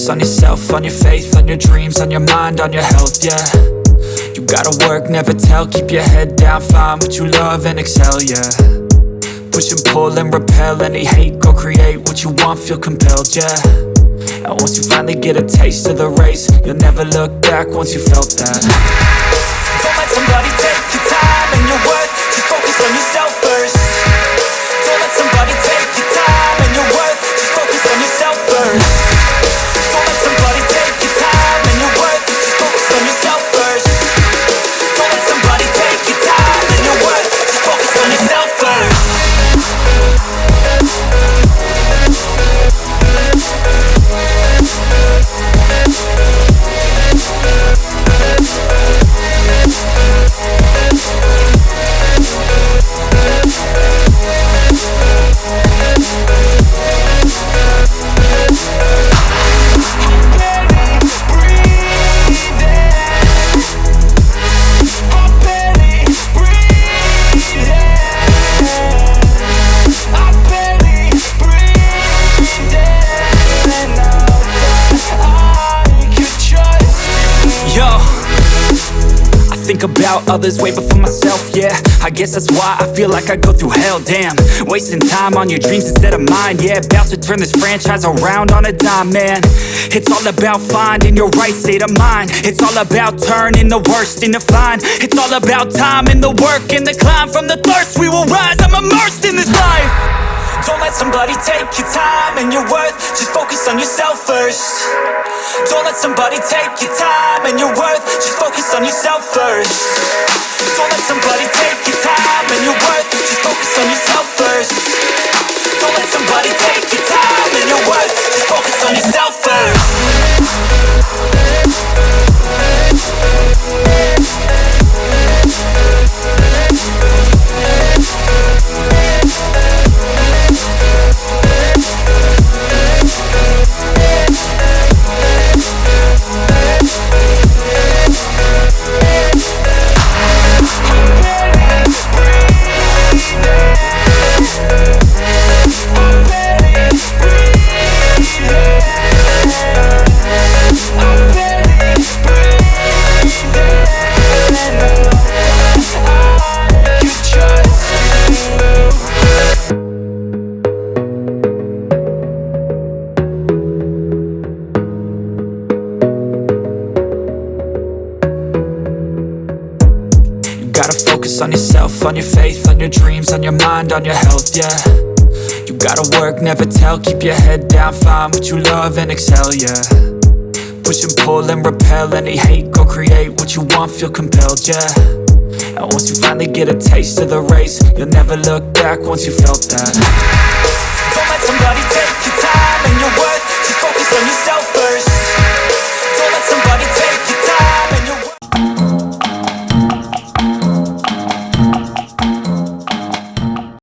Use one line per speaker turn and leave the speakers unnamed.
focus on yourself, on your faith, on your dreams, on your mind, on your health, yeah. You gotta work, never tell, keep your head down, find what you love and excel, yeah. Push and pull and repel any hate, go create what you want, feel compelled, yeah. And once you finally get a taste of the race, you'll never look back once you felt that. Don't let somebody take your time and your worth, just focus on yourself first. Don't let somebody take your time and your worth, just focus on yourself first. Don't let somebody take your time and your worth, just focus on yourself first. Don't let somebody take your time and your worth, just focus on yourself first. Think about others way before myself, yeah. I guess that's why I feel like I go through hell, damn. Wasting time on your dreams instead of mine, yeah. About to turn this franchise around on a dime, man. It's all about finding your right state of mind. It's all about turning the worst into fine. It's all about time and the work and the climb. From the thirst we will rise, I'm immersed in this life. Don't let somebody take your time and your worth, just focus on yourself first. Don't let somebody take your time and your worth, just focus on yourself first. Don't let somebody take your time and your worth, just focus on yourself first. Don't let somebody take your time and your worth, just focus on yourself first. On yourself, on your faith, on your dreams, on your mind, on your health, yeah. You gotta work, never tell, keep your head down, find what you love and excel, yeah. Push and pull and repel any hate, go create what you want, feel compelled, yeah. And once you finally get a taste of the race, you'll never look back once you felt that. Don't let somebody take your time and your